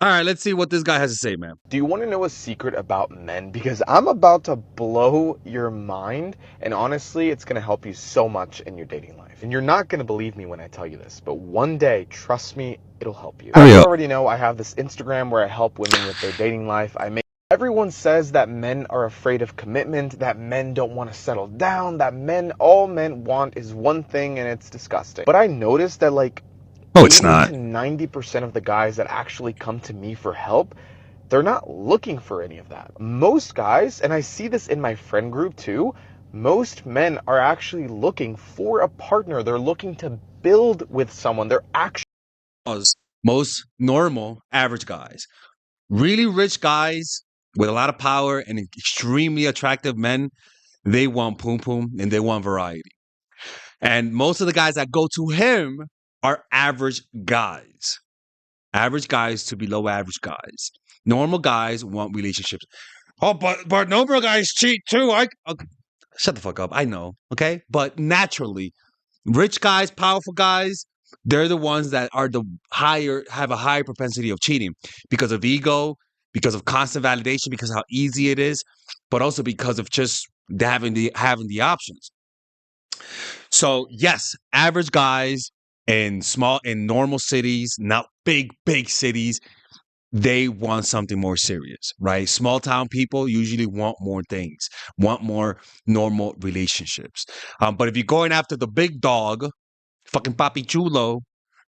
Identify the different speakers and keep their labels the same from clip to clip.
Speaker 1: All right, let's see what this guy has to say, man.
Speaker 2: Do you want to know a secret about men? Because I'm about to blow your mind, and honestly, it's going to help you so much in your dating life. And you're not going to believe me when I tell you this, but one day, trust me, it'll help you. As
Speaker 1: Hurry
Speaker 2: you
Speaker 1: up.
Speaker 2: already know, I have this Instagram where I help women with their dating life. Everyone says that men are afraid of commitment, that men don't want to settle down, that all men want is one thing, and it's disgusting. But I noticed that like
Speaker 1: No, it's
Speaker 2: 80
Speaker 1: not.
Speaker 2: to 90% of the guys that actually come to me for help, they're not looking for any of that. Most guys, and I see this in my friend group too, most men are actually looking for a partner. They're looking to build with someone. They're actually
Speaker 1: Most normal, average guys. Really rich guys with a lot of power and extremely attractive men, they want poom poom and they want variety. And most of the guys that go to him are average guys. Average guys to below average guys. Normal guys want relationships. Oh, but normal guys cheat too. Okay, shut the fuck up. I know. Okay, but naturally, rich guys, powerful guys, they're the ones that are the higher have a higher propensity of cheating because of ego, because of constant validation, because of how easy it is, but also because of just having the options. So yes, average guys in normal cities, not big cities, they want something more serious, right? Small town people usually want more things, want more normal relationships. But if you're going after the big dog, fucking Papi Chulo,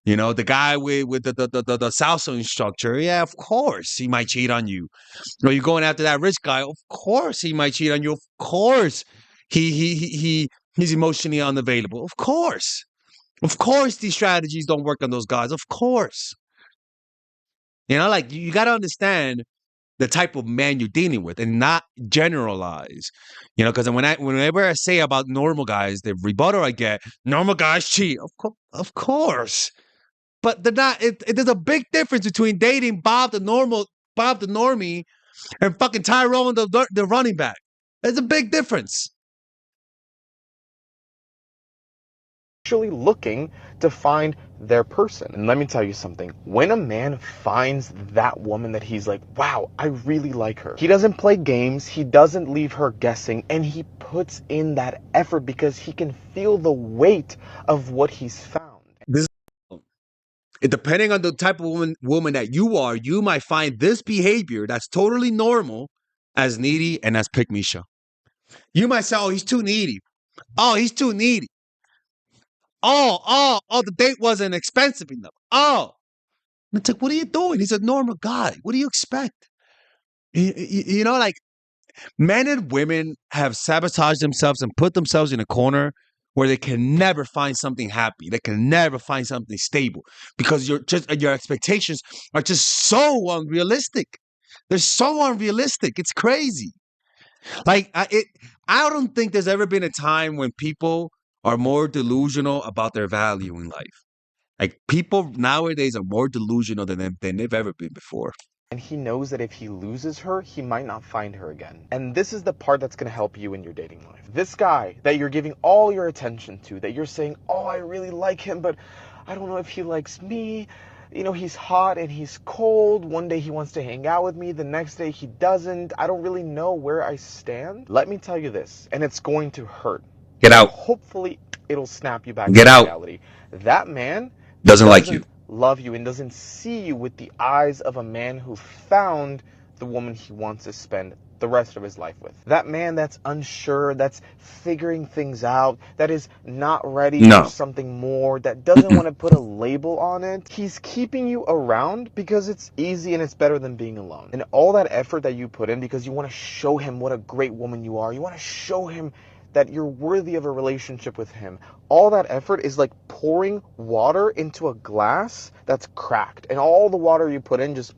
Speaker 1: the guy with the salsa instructor, yeah, of course he might cheat on you. Or you're going after that rich guy, of course he might cheat on you. Of course he's emotionally unavailable. Of course. Of course these strategies don't work on those guys. Of course. Like you got to understand the type of man you're dealing with and not generalize. Because whenever I say about normal guys, the rebuttal I get, normal guys cheat. Of course. But they're not there's a big difference between dating Bob the normie and fucking Tyrone the running back. There's a big difference.
Speaker 2: looking to find their person. And let me tell you something. When a man finds that woman that he's like, wow, I really like her, he doesn't play games, he doesn't leave her guessing, and he puts in that effort because he can feel the weight of what he's found.
Speaker 1: This Depending on the type of woman that you are, you might find this behavior that's totally normal as needy and as pick me show. You might say, "Oh, he's too needy. Oh, he's too needy. Oh, the date wasn't expensive enough. Oh." It's like, what are you doing? He's a normal guy. What do you expect? Like men and women have sabotaged themselves and put themselves in a corner where they can never find something happy. They can never find something stable because your expectations are just so unrealistic. They're so unrealistic. It's crazy. Like I don't think there's ever been a time when people are more delusional about their value in life. Like people nowadays are more delusional than they've ever been before.
Speaker 2: And he knows that if he loses her, he might not find her again. And this is the part that's going to help you in your dating life. This guy that you're giving all your attention to, that you're saying, oh, I really like him, but I don't know if he likes me. He's hot and he's cold. One day he wants to hang out with me. The next day he doesn't. I don't really know where I stand. Let me tell you this, and it's going to hurt.
Speaker 1: Get
Speaker 2: But
Speaker 1: out.
Speaker 2: hopefully it'll snap you back
Speaker 1: Get
Speaker 2: into
Speaker 1: out.
Speaker 2: reality. That man
Speaker 1: Doesn't like you.
Speaker 2: doesn't love you and doesn't see you with the eyes of a man who found the woman he wants to spend the rest of his life with. That man that's unsure, that's figuring things out, that is not ready for
Speaker 1: No.
Speaker 2: something more, that doesn't
Speaker 1: Mm-mm.
Speaker 2: want to put a label on it. He's keeping you around because it's easy and it's better than being alone. And all that effort that you put in because you want to show him what a great woman you are, you want to show him that you're worthy of a relationship with him. All that effort is like pouring water into a glass that's cracked, and all the water you put in just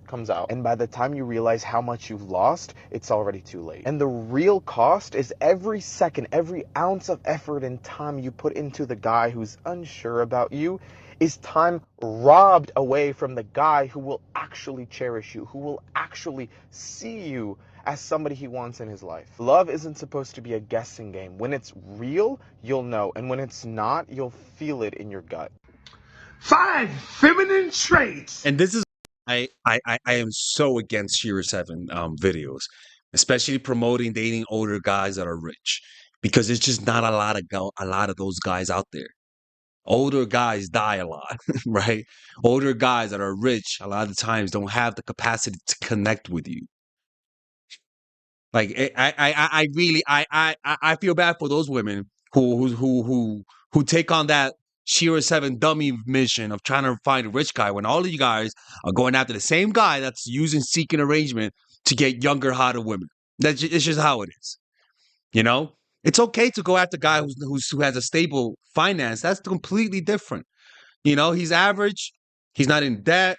Speaker 2: comes out. And by the time you realize how much you've lost, it's already too late. And the real cost is every second, every ounce of effort and time you put into the guy who's unsure about you is time robbed away from the guy who will actually cherish you, who will actually see you as somebody he wants in his life. Love isn't supposed to be a guessing game. When it's real, you'll know. And when it's not, you'll feel it in your gut.
Speaker 1: 5 feminine traits. And this is I am so against Shira Seven videos, especially promoting dating older guys that are rich, because there's just not a lot of those guys out there. Older guys die a lot, right? Older guys that are rich a lot of the times don't have the capacity to connect with you. Like I really I feel bad for those women who take on that Shira Seven dummy mission of trying to find a rich guy when all of you guys are going after the same guy that's using seeking arrangement to get younger, hotter women. It's just how it is. You know, it's okay to go after a guy who has a stable finance. That's completely different. You know, he's average. He's not in debt.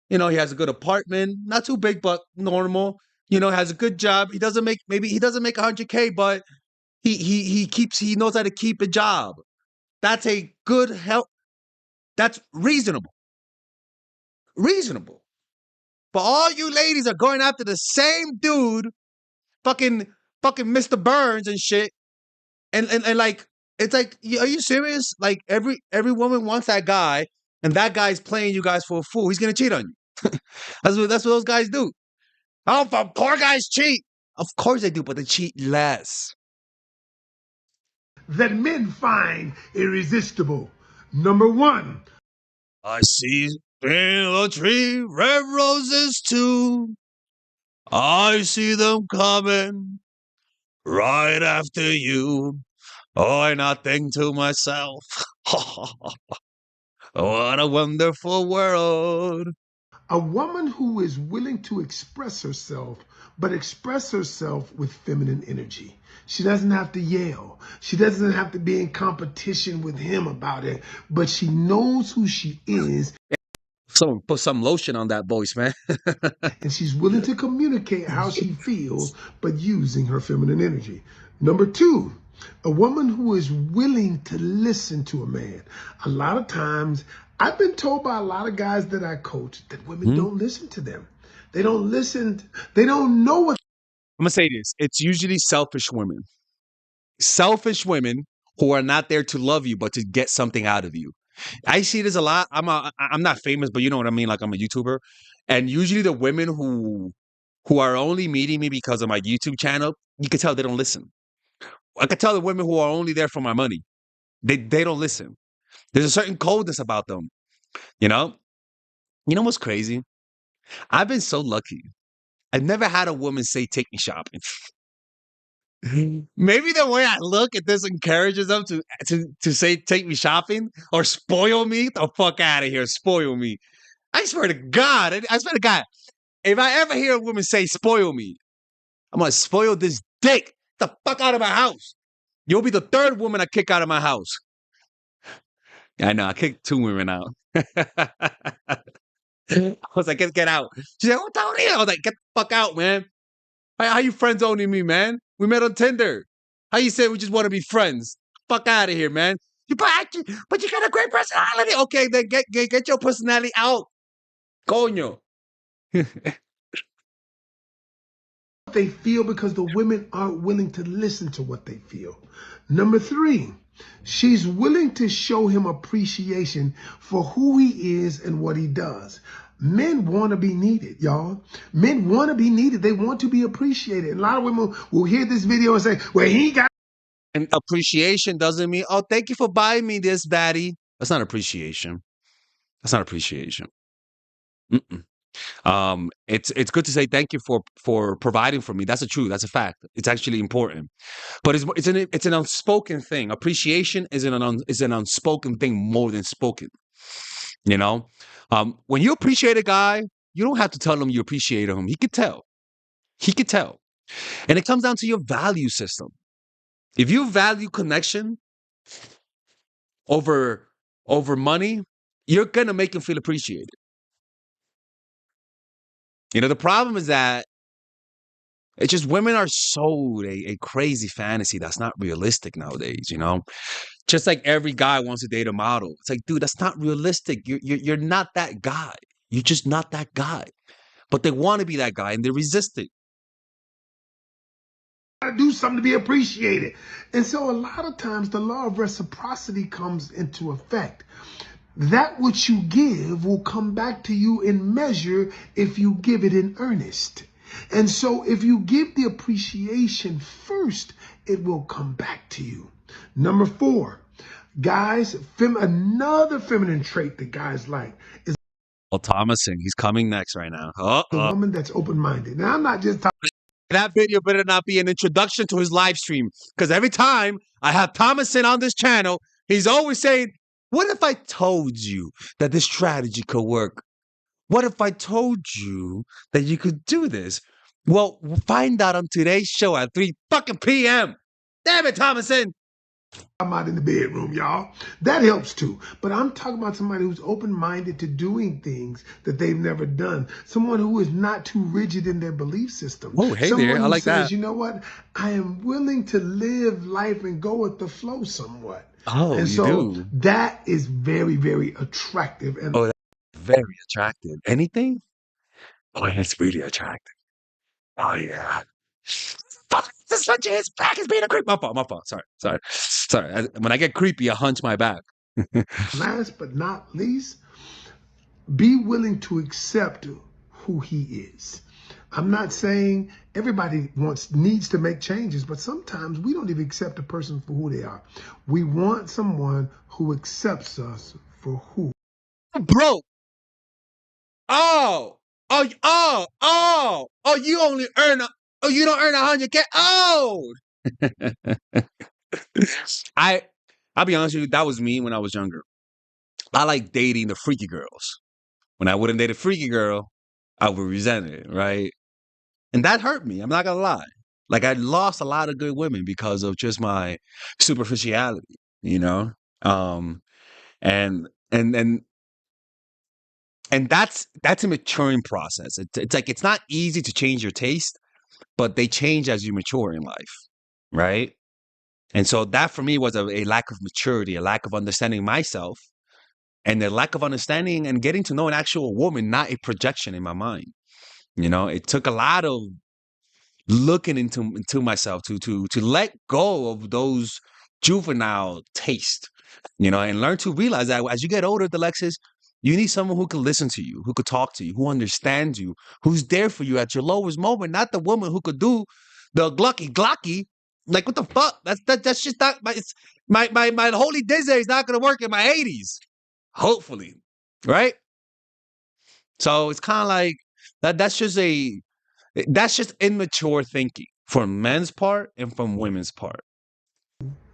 Speaker 1: You know, he has a good apartment, not too big, but normal. You know, has a good job. He doesn't make 100K, but he knows how to keep a job. That's a good help. That's reasonable. Reasonable. But all you ladies are going after the same dude, fucking Mr. Burns and shit. And like, it's like, are you serious? Like every woman wants that guy, and that guy's playing you guys for a fool. He's gonna cheat on you. That's what those guys do. Oh, poor guys cheat. Of course they do, but they cheat less.
Speaker 3: That men find irresistible. Number one,
Speaker 1: I see in the tree red roses too. I see them coming right after you. Oh, and I think to myself, what a wonderful world.
Speaker 3: a woman who is willing to express herself, but express herself with feminine energy. She doesn't have to yell. She doesn't have to be in competition with him about it, but she knows who she is.
Speaker 1: Someone put some lotion on that voice, man.
Speaker 3: And she's willing to communicate how she feels, but using her feminine energy. Number two, a woman who is willing to listen to a man. A lot of times, I've been told by a lot of guys that I coach that women don't listen to them. They don't listen. They don't know what.
Speaker 1: I'm gonna say this. It's usually selfish women. Selfish women who are not there to love you, but to get something out of you. I see this a lot. I'm not famous, but you know what I mean. Like I'm a YouTuber, and usually the women who are only meeting me because of my YouTube channel, you can tell they don't listen. I can tell the women who are only there for my money, they don't listen. There's a certain coldness about them. You know. You know what's crazy? I've been so lucky. I've never had a woman say, "Take me shopping." Maybe the way I look at this encourages them to say, "Take me shopping" or "spoil me." Get the fuck out of here, spoil me. I swear to God, I swear to God, if I ever hear a woman say "spoil me," I'm gonna spoil this dick. Get the fuck out of my house. You'll be the third woman I kick out of my house. I know I kicked 2 women out. I was like, get out. She said, "Oh, Tony." I was like, "Get the fuck out, man. How you friends owning me, man? We met on Tinder. How you say we just want to be friends? Fuck out of here, man. But you got a great personality. Okay, then get your personality out. Coño."
Speaker 3: They feel because the women aren't willing to listen to what they feel. Number three, she's willing to show him appreciation for who he is and what he does. Men want to be needed, y'all. Men want to be needed. They want to be appreciated. And a lot of women will hear this video and say, well, he got.
Speaker 1: And appreciation doesn't mean, "Oh, thank you for buying me this, baddie." That's not appreciation. That's not appreciation. Mm-mm. It's good to say thank you for providing for me. That's a true. That's a fact. It's actually important, but it's an unspoken thing. Appreciation is an unspoken thing more than spoken. You know, when you appreciate a guy, you don't have to tell him you appreciate him. He could tell. He could tell, and it comes down to your value system. If you value connection over money, you're gonna make him feel appreciated. You know, the problem is that it's just women are sold a crazy fantasy that's not realistic nowadays, you know? Just like every guy wants to date a model. It's like, dude, that's not realistic. You're not that guy. You're just not that guy. But they want to be that guy and they resist it.
Speaker 3: To do something to be appreciated. And so a lot of times the law of reciprocity comes into effect. That which you give will come back to you in measure if you give it in earnest. And so if you give the appreciation first, it will come back to you. Number 4, guys, another feminine trait that guys like is
Speaker 1: Well, Thomason, he's coming next right now.
Speaker 3: a woman that's open-minded. Now, I'm not just talking
Speaker 1: That video better not be an introduction to his live stream, because every time I have Thomason on this channel, he's always saying, what if I told you that this strategy could work? What if I told you that you could do this? Well, we'll find out on today's show at 3 fucking p.m. Damn it, Thomason.
Speaker 3: I'm out in the bedroom, y'all. That helps too. But I'm talking about somebody who's open-minded to doing things that they've never done. Someone who is not too rigid in their belief system.
Speaker 1: Oh, hey
Speaker 3: Someone
Speaker 1: there. I
Speaker 3: who
Speaker 1: like
Speaker 3: says,
Speaker 1: that.
Speaker 3: you know what? I am willing to live life and go with the flow somewhat.
Speaker 1: Oh,
Speaker 3: And
Speaker 1: you
Speaker 3: so
Speaker 1: do?
Speaker 3: that is very, very attractive. And
Speaker 1: Oh, that's very attractive. Anything? Oh, it's really attractive. Oh, yeah. Fuck, this his back is being a creep. My fault. Sorry. When I get creepy, I hunch my back.
Speaker 3: last but not least, be willing to accept who he is. I'm not saying everybody needs to make changes, but sometimes we don't even accept a person for who they are. We want someone who accepts us for who.
Speaker 1: Bro. You only earn you don't earn 100K. Oh. I'll be honest with you, that was me when I was younger. I like dating the freaky girls. When I wouldn't date a freaky girl, I would resent it, right? And that hurt me. I'm not gonna lie. Like I lost a lot of good women because of just my superficiality, you know? And and and and that's a maturing process. It's like it's not easy to change your taste, but they change as you mature in life, right? And so that for me was a lack of maturity, a lack of understanding myself, and a lack of understanding and getting to know an actual woman, not a projection in my mind. You know, it took a lot of looking into myself to let go of those juvenile tastes, you know, and learn to realize that as you get older, Alexis, you need someone who can listen to you, who could talk to you, who understands you, who's there for you at your lowest moment, not the woman who could do the glocky. Like what the fuck? That's just not my it's my holy Disney is not gonna work in my 80s. Hopefully. Right? So it's kind of like that's just immature thinking from men's part and from women's part.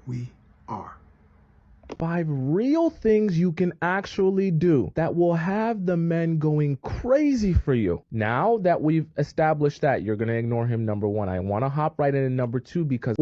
Speaker 3: We are.
Speaker 2: 5 real things you can actually do that will have the men going crazy for you. Now that we've established that, you're going to ignore him, number 1. I want to hop right into number 2 because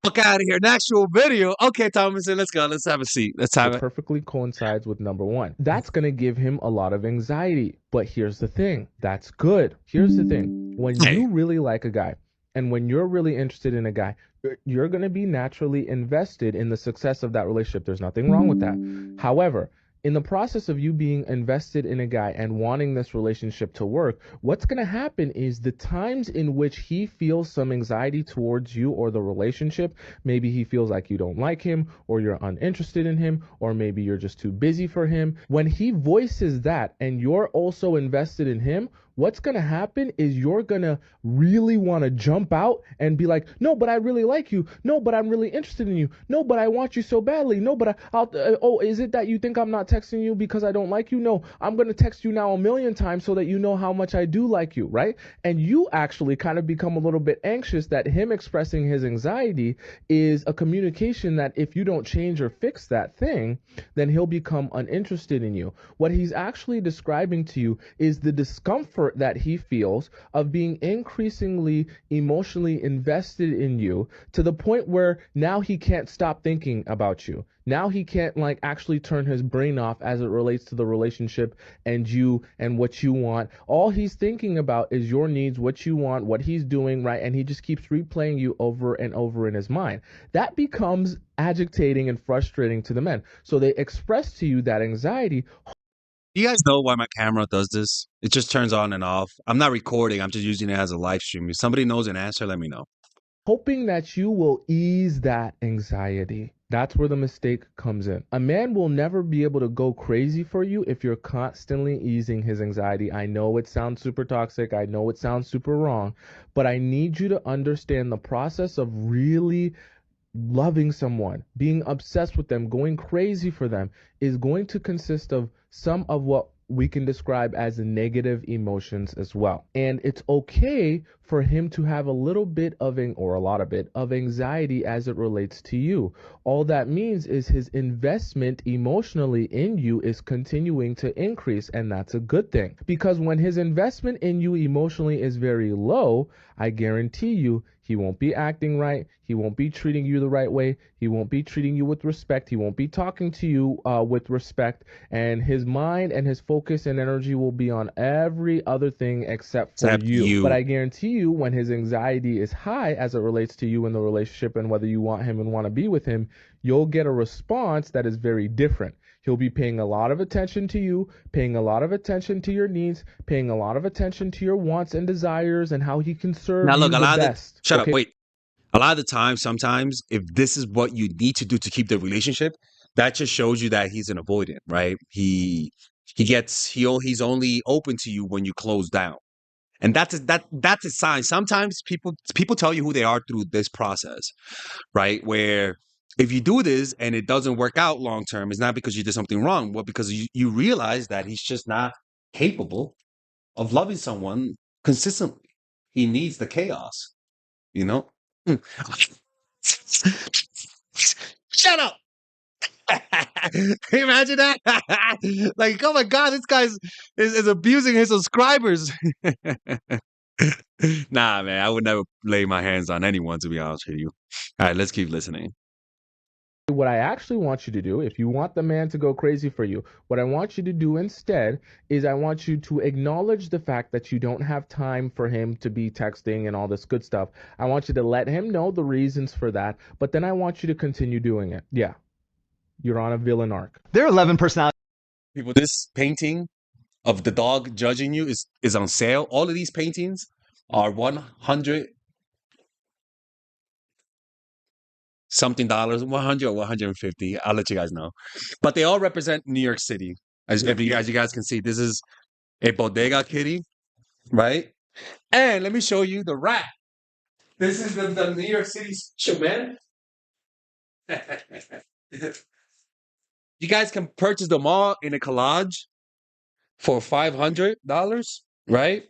Speaker 1: Fuck out of here. An actual video. Okay, Thomason, let's go. Let's have a seat. Let's have
Speaker 2: it
Speaker 1: it.
Speaker 2: perfectly coincides with number 1. That's going to give him a lot of anxiety. But here's the thing. That's good. Here's the thing. When you really like a guy and when you're really interested in a guy, you're going to be naturally invested in the success of that relationship. There's nothing wrong with that. However, in the process of you being invested in a guy and wanting this relationship to work, what's going to happen is the times in which he feels some anxiety towards you or the relationship, maybe he feels like you don't like him or you're uninterested in him, or maybe you're just too busy for him. When he voices that and you're also invested in him, what's going to happen is you're going to really want to jump out and be like, no, but I really like you. No, but I'm really interested in you. No, but I want you so badly. No, but oh, is it that you think I'm not texting you because I don't like you? No, I'm going to text you now 1,000,000 times so that you know how much I do like you, right? And you actually kind of become a little bit anxious that him expressing his anxiety is a communication that if you don't change or fix that thing, then he'll become uninterested in you. What he's actually describing to you is the discomfort that he feels of being increasingly emotionally invested in you to the point where now he can't stop thinking about you. Now he can't like actually turn his brain off as it relates to the relationship and you and what you want. All he's thinking about is your needs, what you want, what he's doing, right? And he just keeps replaying you over and over in his mind. That becomes agitating and frustrating to the men. So they express to you that anxiety.
Speaker 1: You guys know why my camera does this? It just turns on and off. I'm not recording. I'm just using it as a live stream. If somebody knows an answer, let me know.
Speaker 4: hoping that you will ease that anxiety. That's where the mistake comes in. A man will never be able to go crazy for you if you're constantly easing his anxiety. I know it sounds super toxic. I know it sounds super wrong, but I need you to understand the process of really loving someone, being obsessed with them, going crazy for them is going to consist of some of what we can describe as negative emotions as well. And it's okay for him to have a little bit of or a lot of it of anxiety as it relates to you. All that means is his investment emotionally in you is continuing to increase, and that's a good thing. Because when his investment in you emotionally is very low, I guarantee you he won't be acting right. He won't be treating you the right way. He won't be treating you with respect. He won't be talking to you with respect. And his mind and his focus and energy will be on every other thing except for you. But I guarantee you, when his anxiety is high as it relates to you in the relationship and whether you want him and want to be with him, you'll get a response that is very different. He'll be paying a lot of attention to you, paying a lot of attention to your needs, paying a lot of attention to your wants and desires and how he can serve
Speaker 1: Now, look,
Speaker 4: you the best.
Speaker 1: Shut up, wait. A lot of the time, sometimes, if this is what you need to do to keep the relationship, that just shows you that he's an avoidant, right? He's only open to you when you close down. And that's a sign. Sometimes people tell you who they are through this process, right? Where if you do this and it doesn't work out long term, it's not because you did something wrong, but because you realize that he's just not capable of loving someone consistently. He needs the chaos, you know? Shut up. Imagine that. Like, oh my God, this guy is abusing his subscribers. Nah, man, I would never lay my hands on anyone, to be honest with you. All right, let's keep listening.
Speaker 4: What I actually want you to do, if you want the man to go crazy for you, what I want you to do instead is I want you to acknowledge the fact that you don't have time for him to be texting and all this good stuff. I want you to let him know the reasons for that, but then I want you to continue doing it. Yeah, you're on a villain arc.
Speaker 5: There are 11 personalities.
Speaker 1: People, this painting of the dog judging you is on sale. All of these paintings are $100 something dollars, 100 or 150. I'll let you guys know. But they all represent New York City. As you guys can see, this is a bodega kitty, right? And let me show you the rat. This is the New York City shaman. You guys can purchase them all in a collage for $500, right?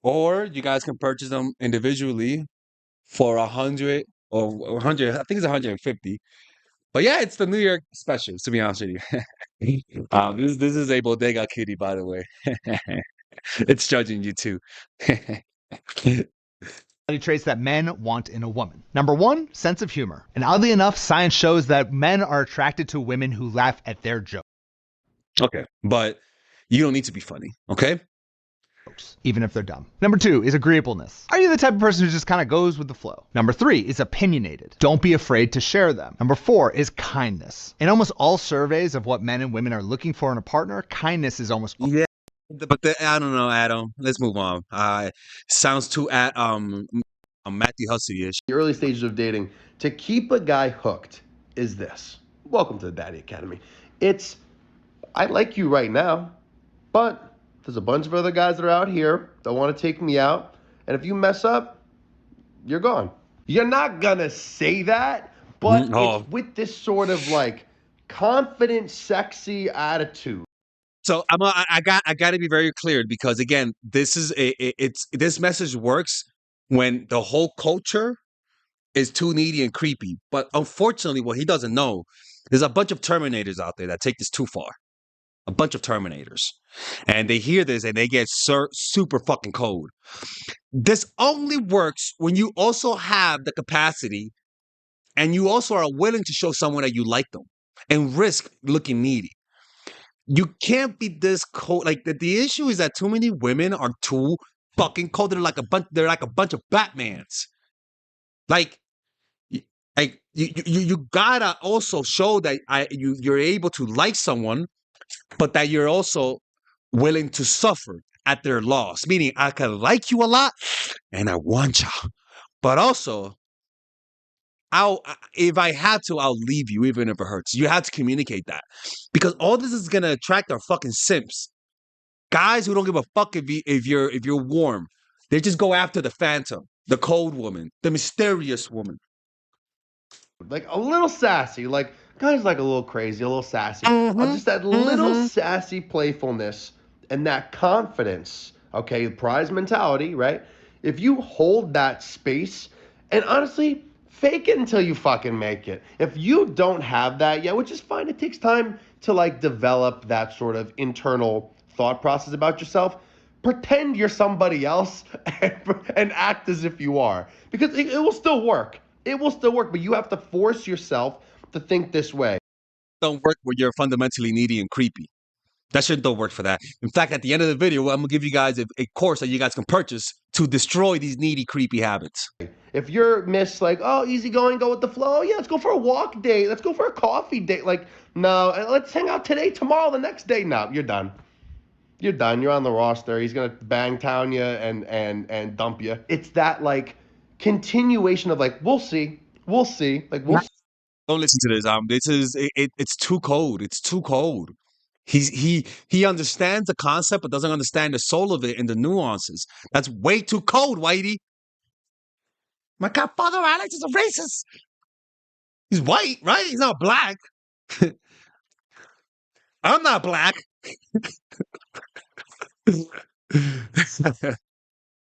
Speaker 1: Or you guys can purchase them individually for 100 or 100. I think it's 150. But yeah, it's the New York special, to be honest with you. This is a bodega kitty, by the way. It's judging you too.
Speaker 5: Traits that men want in a woman. Number 1, sense of humor. And oddly enough, science shows that men are attracted to women who laugh at their jokes.
Speaker 1: Okay, but you don't need to be funny, okay?
Speaker 5: Even if they're dumb. Number 2 is agreeableness. Are you the type of person who just kind of goes with the flow? Number 3 is opinionated. Don't be afraid to share them. Number 4 is kindness. In almost all surveys of what men and women are looking for in a partner, kindness is almost...
Speaker 1: Yeah, but I don't know, Adam. Let's move on. Sounds too Matthew Hussey-ish.
Speaker 6: The early stages of dating, to keep a guy hooked is this. Welcome to the Daddy Academy. It's, I like you right now, but there's a bunch of other guys that are out here that want to take me out, and if you mess up, you're gone. You're not gonna say that, but it's with this sort of like confident, sexy attitude.
Speaker 1: So I got to be very clear, because again, this message works when the whole culture is too needy and creepy. But unfortunately, what he doesn't know, there's a bunch of Terminators out there that take this too far. A bunch of Terminators. And they hear this and they get super fucking cold. This only works when you also have the capacity and you also are willing to show someone that you like them and risk looking needy. You can't be this cold. Like the issue is that too many women are too fucking cold. They're like a bunch of Batmans. Like you gotta also show that you're able to like someone, but that you're also willing to suffer at their loss. Meaning, I could like you a lot, and I want you, but also, if I had to, I'll leave you, even if it hurts. You have to communicate that, because all this is gonna attract are fucking simps, guys who don't give a fuck if you're warm. They just go after the phantom, the cold woman, the mysterious woman.
Speaker 6: Like a little sassy, like guys like a little crazy, a little sassy.
Speaker 1: Mhm,
Speaker 6: Just that little
Speaker 1: mhm.
Speaker 6: sassy playfulness and that confidence, okay, prize mentality, right? If you hold that space, and honestly, fake it until you fucking make it. If you don't have that yet, which is fine, it takes time to like develop that sort of internal thought process about yourself. Pretend you're somebody else and act as if you are, because it will still work. It will still work, but you have to force yourself to think this way.
Speaker 1: Don't work where you're fundamentally needy and creepy. That shit don't work for that. In fact, at the end of the video, I'm gonna give you guys a course that you guys can purchase to destroy these needy, creepy habits.
Speaker 6: If you're Miss like, oh, easy going, go with the flow, yeah, let's go for a walk date, let's go for a coffee date. Like, no, let's hang out today, tomorrow, the next day. No, you're done. You're done. You're on the roster. He's gonna bang town you and dump you. It's that like continuation of like, we'll see, like we'll.
Speaker 1: Don't listen to this. This is it's too cold. It's too cold. He understands the concept, but doesn't understand the soul of it and the nuances. That's way too cold, Whitey. My godfather Alex is a racist. He's white, right? He's not black. I'm not black.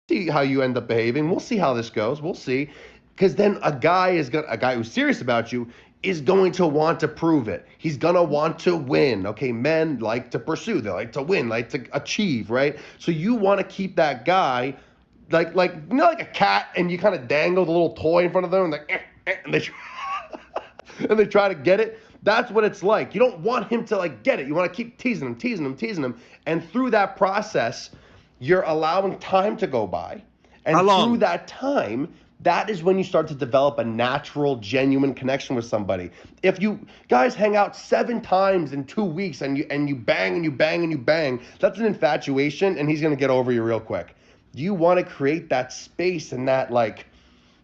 Speaker 6: See how you end up behaving. We'll see how this goes. We'll see. Because then a guy who's serious about you is going to want to prove it. He's gonna want to win. Okay, men like to pursue, they like to win, like to achieve, right? So you want to keep that guy like like a cat, and you kind of dangle the little toy in front of them, and and they try, and they try to get it. That's what it's like. You don't want him to like get it. You want to keep teasing him, and through that process, you're allowing time to go by. And
Speaker 1: How long?
Speaker 6: through that time, that is when you start to develop a natural, genuine connection with somebody. If you guys hang out 7 times in 2 weeks and you bang, that's an infatuation, and he's gonna get over you real quick. You want to create that space and that like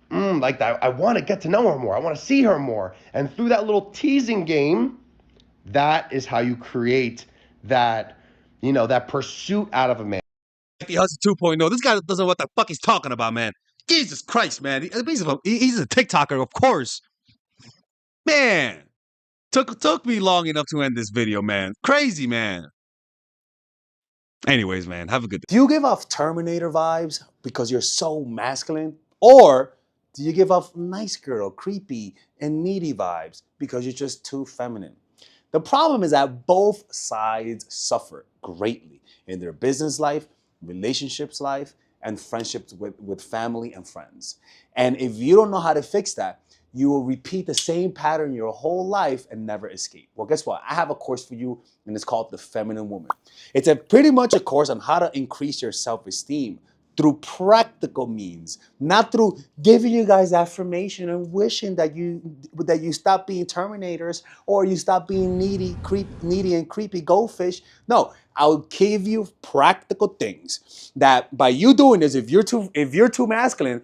Speaker 6: that. I want to get to know her more. I want to see her more. And through that little teasing game, that is how you create that, that pursuit out of a man.
Speaker 1: The Hustle 2.0. This guy doesn't know what the fuck he's talking about, man. Jesus Christ, man. He's a TikToker, of course. Man, took me long enough to end this video, man. Crazy, man. Anyways, man, have a good day.
Speaker 7: Do you give off Terminator vibes because you're so masculine? Or do you give off nice girl, creepy, and needy vibes because you're just too feminine? The problem is that both sides suffer greatly in their business life, relationships life, and friendships with family and friends. And if you don't know how to fix that, you will repeat the same pattern your whole life and never escape. Well, guess what? I have a course for you, and it's called The Feminine Woman. It's pretty much a course on how to increase your self-esteem through practical means, not through giving you guys affirmation and wishing that you stop being Terminators or you stop being needy and creepy goldfish. No, I'll give you practical things that by you doing this, if you're too masculine,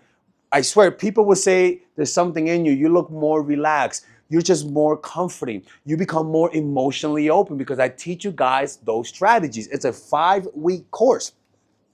Speaker 7: I swear people will say there's something in you. You look more relaxed. You're just more comforting. You become more emotionally open because I teach you guys those strategies. It's a 5-week course.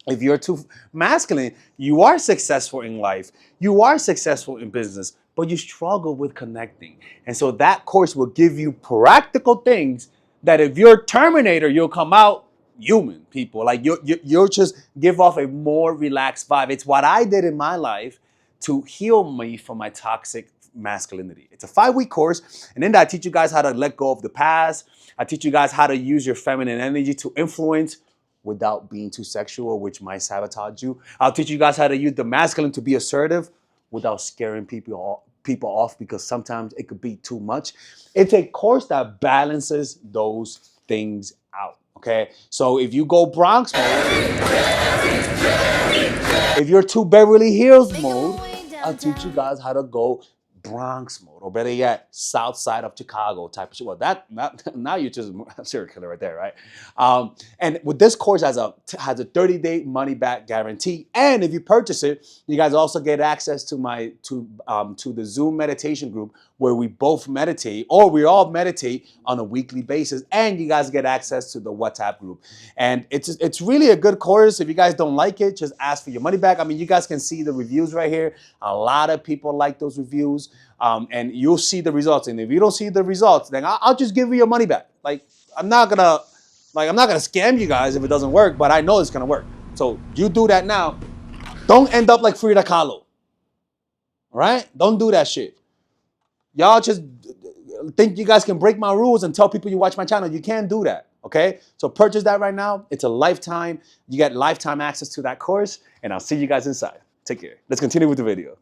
Speaker 7: If you're too masculine, you are successful in life. You are successful in business, but you struggle with connecting. And so that course will give you practical things that if you're Terminator, you'll come out human, people. Like you'll just give off a more relaxed vibe. It's what I did in my life to heal me from my toxic masculinity. It's a 5-week course, and in that I teach you guys how to let go of the past. I teach you guys how to use your feminine energy to influence without being too sexual, which might sabotage you. I'll teach you guys how to use the masculine to be assertive without scaring people off, because sometimes it could be too much. It's a course that balances those things out. Okay, so if you go Bronx mode, if you're too Beverly Hills mode, I'll teach you guys how to go Bronx mode. or better yet, south side of Chicago type of shit. Well, now you're just a serial killer right there, right? And with this course has a 30-day money back guarantee, and if you purchase it, you guys also get access to my to the Zoom meditation group where we both meditate, or we all meditate on a weekly basis, and you guys get access to the WhatsApp group. And it's really a good course. If you guys don't like it, just ask for your money back. I mean, you guys can see the reviews right here. A lot of people like those reviews, and you'll see the results. And if you don't see the results, then I'll just give you your money back. Like I'm not gonna scam you guys if it doesn't work, but I know it's gonna work. So you do that now. Don't end up like Frida Kahlo. All right? Don't do that shit. Y'all just think you guys can break my rules and tell people you watch my channel. You can't do that, okay? So purchase that right now. It's a lifetime. You get lifetime access to that course, and I'll see you guys inside. Take care. Let's continue with the video.